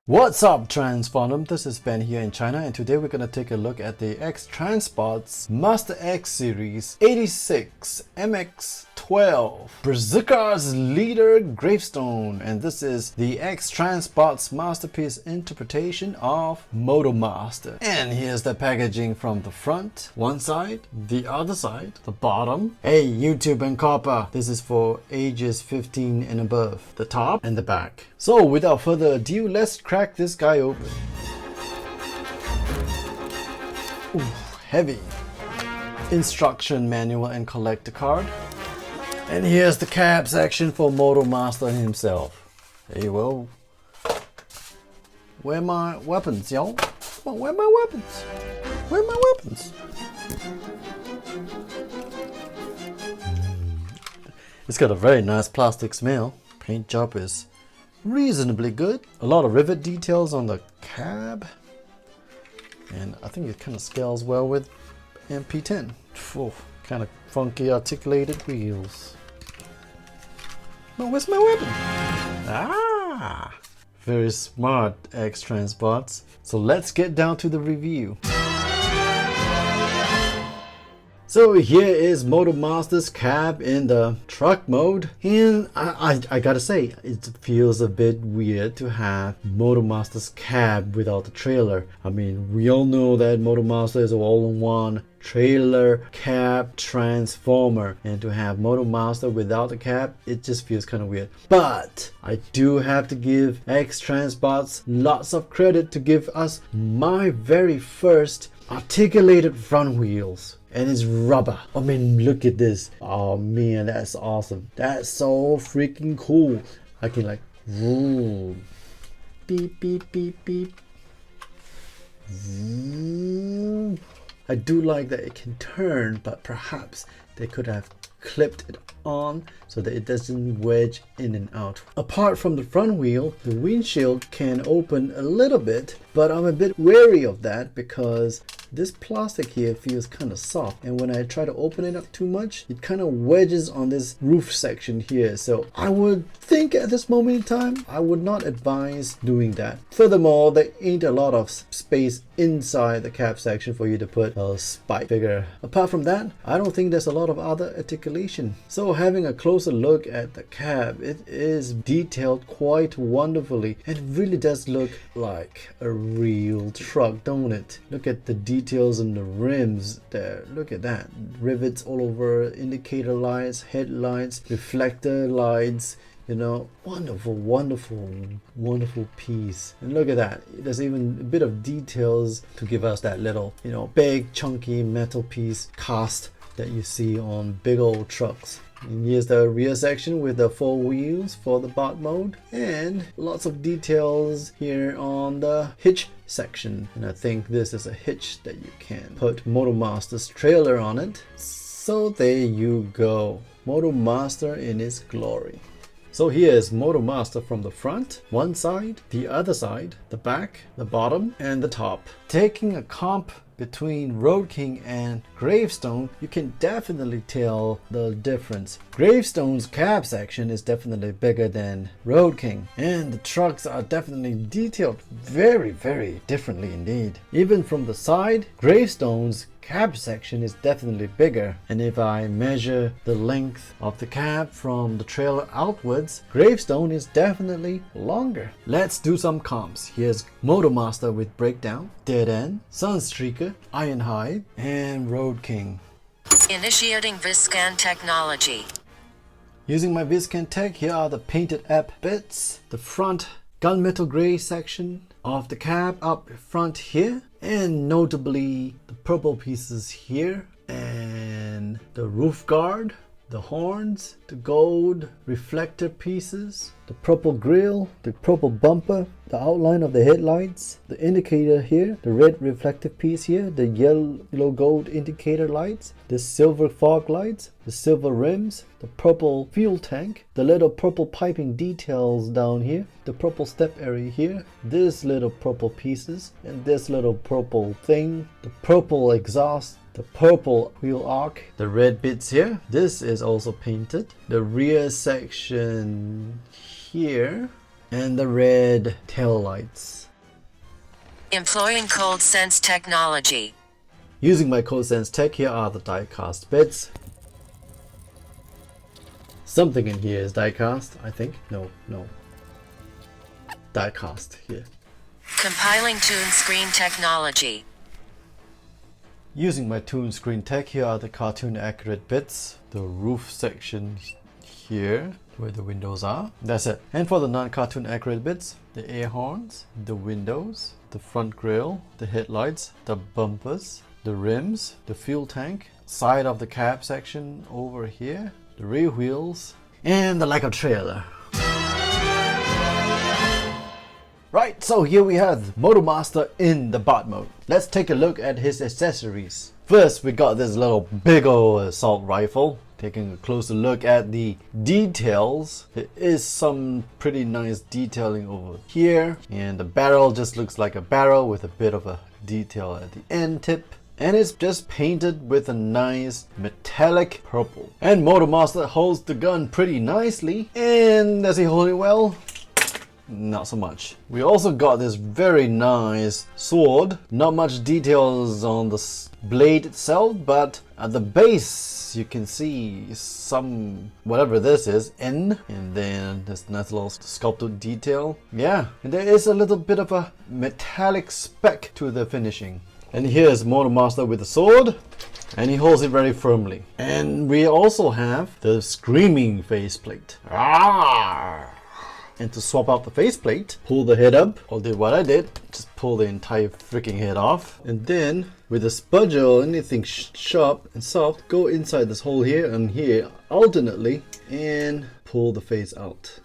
What's up, Transformdom? This is Ben here in China, and today we're going to take a look at the X-Transbots Master X Series 86 MX-12 Berserker's Leader Gravestone, and this is the X-Transbots masterpiece interpretation of Motormaster. And here's the packaging from the front, one side, the other side, the bottom. Hey, YouTube and Copper, this is for ages 15 and above. The top and the back. So without further ado, let's crack this guy open. Ooh, heavy. Instruction manual and collector card. And here's the cab section for Motormaster himself. Hey, well, where are my weapons, y'all? Come on, where are my weapons? Where are my weapons? It's got a very nice plastic smell. Paint job is reasonably good. A lot of rivet details on the cab, and I think it kind of scales well with MP10. Kind of funky articulated wheels. Oh, where's my weapon? Ah, very smart, X-Transbots. So let's get down to the review. So here is Motormaster's cab in the truck mode, and I gotta say, it feels a bit weird to have Motormaster's cab without the trailer. I mean, we all know that Motormaster is an all-in-one trailer cab transformer, and to have Motormaster without the cab, it just feels kind of weird. But I do have to give X-Transbots lots of credit to give us my very first articulated front wheels. And it's rubber. I mean, look at this. Oh man, that's awesome. That's so freaking cool. I can like, vroom, beep, beep, beep, beep. Vroom. I do like that it can turn, but perhaps they could have clipped it on so that it doesn't wedge in and out. Apart from the front wheel, the windshield can open a little bit, but I'm a bit wary of that because this plastic here feels kind of soft, and when I try to open it up too much, it kind of wedges on this roof section here. So I would think at this moment in time, I would not advise doing that. Furthermore, there ain't a lot of space inside the cab section for you to put a spike figure. Apart from that, I don't think there's a lot of other articulation. So having a closer look at the cab, it is detailed quite wonderfully, and it really does look like a real truck, don't it? Look at the details in the rims there. Look at that. Rivets all over, indicator lights, headlights, reflector lights. You know, wonderful, wonderful, wonderful piece. And look at that. There's even a bit of details to give us that little, you know, big chunky metal piece cast that you see on big old trucks. And here's the rear section with the 4 wheels for the bot mode, and lots of details here on the hitch section. And I think this is a hitch that you can put Motormaster's trailer on it. So there you go. Motormaster in its glory. So here's Motormaster from the front, one side, the other side, the back, the bottom, and the top. Taking a comp between Road King and Gravestone, you can definitely tell the difference. Gravestone's cab section is definitely bigger than Road King, and the trucks are definitely detailed very, very differently indeed. Even from the side, Gravestone's cab section is definitely bigger, and if I measure the length of the cab from the trailer outwards, Gravestone is definitely longer. Let's do some comps. Here's Motormaster with Breakdown, Dead End, Sunstreaker, Ironhide, and Road King. Initiating Viscan technology. Using my Viscan tech, here are the painted app bits, the front gunmetal gray section of the cab up front here, and notably the purple pieces here, and the roof guard, the horns, the gold reflector pieces, the purple grille, the purple bumper, the outline of the headlights, the indicator here, the red reflective piece here, the yellow gold indicator lights, the silver fog lights, the silver rims, the purple fuel tank, the little purple piping details down here, the purple step area here, this little purple pieces, and this little purple thing, the purple exhaust, the purple wheel arc, the red bits here. This is also painted. The rear section here And the red tail lights. Employing cold sense technology. Using my cold sense tech, here are the die cast bits. Something in here is die cast, I think. No. Die cast here. Compiling tune screen technology. Using my tune screen tech, here are the cartoon accurate bits. The roof section here, where the windows are. That's it. And for the non-cartoon accurate bits, the air horns, the windows, the front grille, the headlights, the bumpers, the rims, the fuel tank, side of the cab section over here, the rear wheels, and the Lego trailer. Right, so here we have Motormaster in the bot mode. Let's take a look at his accessories. First, we got this little big ol' assault rifle. Taking a closer look at the details, there is some pretty nice detailing over here. And the barrel just looks like a barrel with a bit of a detail at the end tip. And it's just painted with a nice metallic purple. And Motormaster holds the gun pretty nicely. And does he hold it well? Not so much. We also got this very nice sword. Not much details on the blade itself, but at the base you can see some, whatever this is, N, and then this nice little sculpted detail. Yeah, and there is a little bit of a metallic speck to the finishing. And here's Motormaster with the sword, and he holds it very firmly. And we also have the screaming faceplate. Ah! And to swap out the faceplate, pull the head up, or did what I did, just pull the entire freaking head off. And then with a spudger or anything sharp and soft, go inside this hole here and here alternately and pull the face out.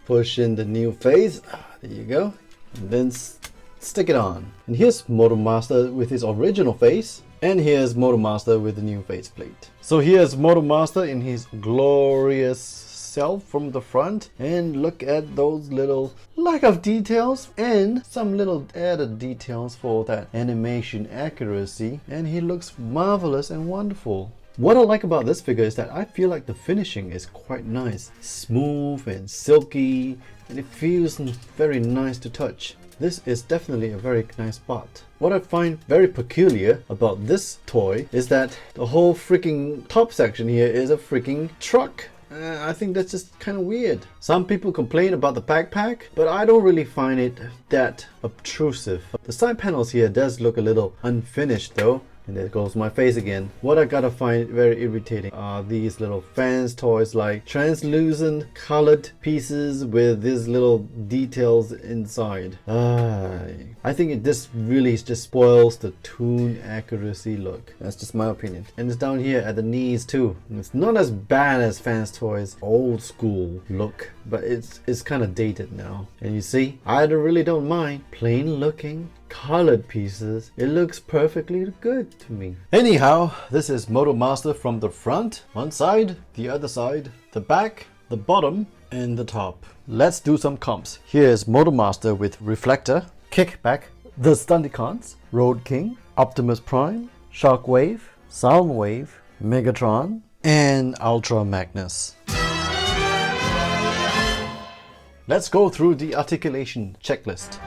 Push in the new face, there you go, and then stick it on. And here's Motormaster with his original face, and here's Motormaster with the new faceplate. So here's Motormaster in his glorious self from the front, and look at those little lack of details and some little added details for that animation accuracy, and he looks marvelous and wonderful. What I like about this figure is that I feel like the finishing is quite nice, smooth and silky, and it feels very nice to touch. This is definitely a very nice bot. What I find very peculiar about this toy is that the whole freaking top section here is a freaking truck. I think that's just kind of weird. Some people complain about the backpack, but I don't really find it that obtrusive. The side panels here does look a little unfinished though. And there goes my face again. What I gotta find very irritating are these little fans toys, like translucent colored pieces with these little details inside. I think this really just spoils the tune accuracy look. That's just my opinion. And it's down here at the knees too. It's not as bad as fans toys old school look, but it's kind of dated now. And you see, I really don't mind plain looking colored pieces. It looks perfectly good to me. Anyhow, this is Motormaster from the front, one side, the other side, the back, the bottom, and the top. Let's do some comps. Here's Motormaster with Reflector, Kickback, the Stunticons, Road King, Optimus Prime, Shockwave, Soundwave, Megatron, and Ultra Magnus. Let's go through the articulation checklist.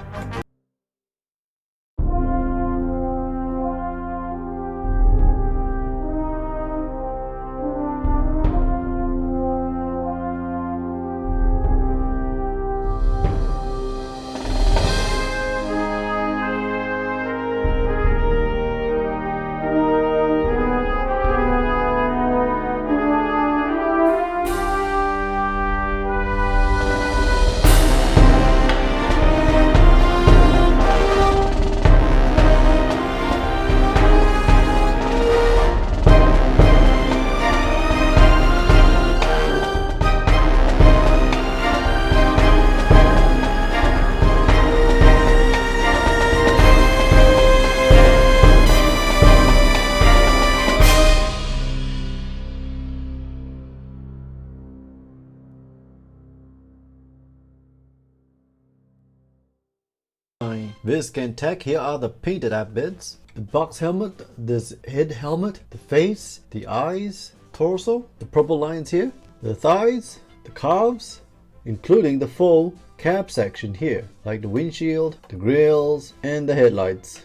This can tech, here are the painted up bits. The box helmet, this head helmet, the face, the eyes, torso, the purple lines here, the thighs, the calves, including the full cab section here, like the windshield, the grills, and the headlights.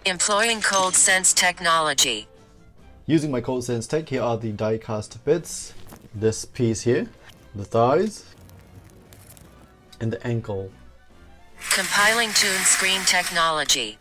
Employing cold sense technology. Using my cold sense tech, here are the die cast bits. This piece here, the thighs, and the ankle. Compiling tune screen technology.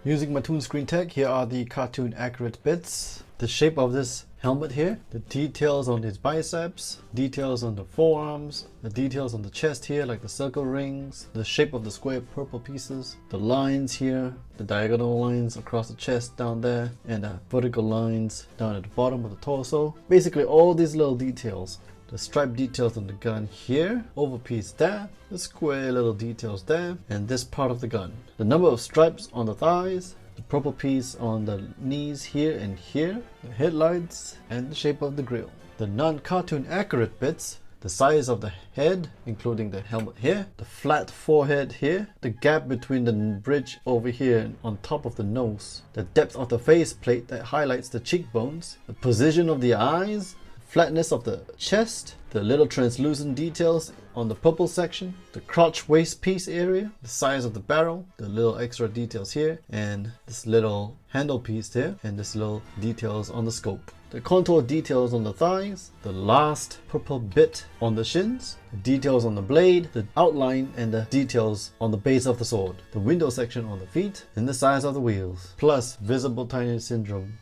Using my Toon Screen Tech, here are the cartoon accurate bits. The shape of this helmet here, the details on his biceps, details on the forearms, the details on the chest here like the circle rings, the shape of the square purple pieces, the lines here, the diagonal lines across the chest down there, and the vertical lines down at the bottom of the torso. Basically all these little details. The stripe details on the gun here, overpiece there, the square little details there, and this part of the gun. The number of stripes on the thighs, the purple piece on the knees here and here, the headlights, and the shape of the grille. The non-cartoon accurate bits, the size of the head, including the helmet here, the flat forehead here, the gap between the bridge over here and on top of the nose, the depth of the face plate that highlights the cheekbones, the position of the eyes, flatness of the chest, the little translucent details on the purple section, the crotch waist piece area, the size of the barrel, the little extra details here, and this little handle piece there, and this little details on the scope. The contour details on the thighs, the last purple bit on the shins, the details on the blade, the outline and the details on the base of the sword, the window section on the feet, and the size of the wheels, plus visible tiny syndrome.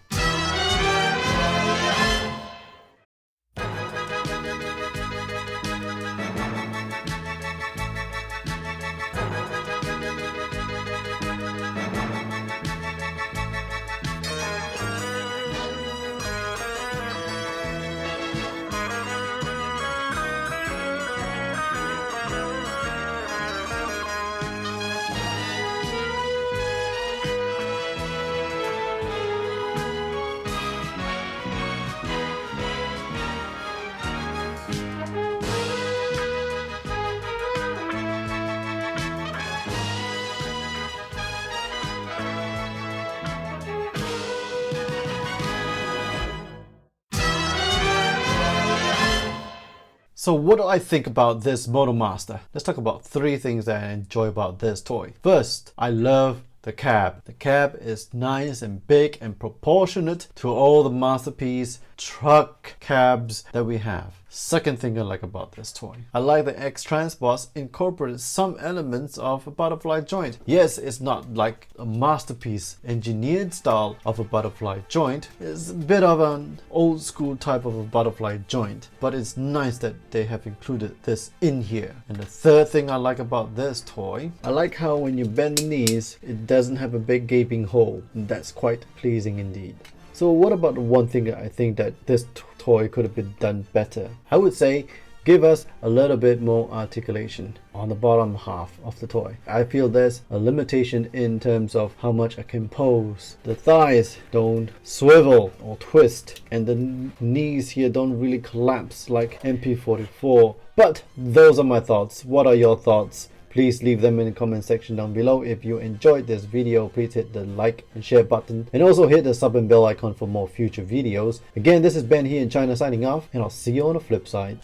So what do I think about this Motormaster? Let's talk about 3 things that I enjoy about this toy. First, I love the cab. The cab is nice and big and proportionate to all the masterpiece truck cabs that we have. Second thing I like about this toy, I like the X-Transbots incorporated some elements of a butterfly joint. Yes, it's not like a masterpiece engineered style of a butterfly joint. It's a bit of an old school type of a butterfly joint, but it's nice that they have included this in here. And the third thing I like about this toy, I like how when you bend the knees, it doesn't have a big gaping hole. And that's quite pleasing indeed. So what about the one thing that I think that this toy could have been done better? I would say give us a little bit more articulation on the bottom half of the toy. I feel there's a limitation in terms of how much I can pose. The thighs don't swivel or twist, and the knees here don't really collapse like MP44. But those are my thoughts. What are your thoughts? Please leave them in the comment section down below. If you enjoyed this video, please hit the like and share button, and also hit the sub and bell icon for more future videos. Again, this is Ben here in China signing off, and I'll see you on the flip side.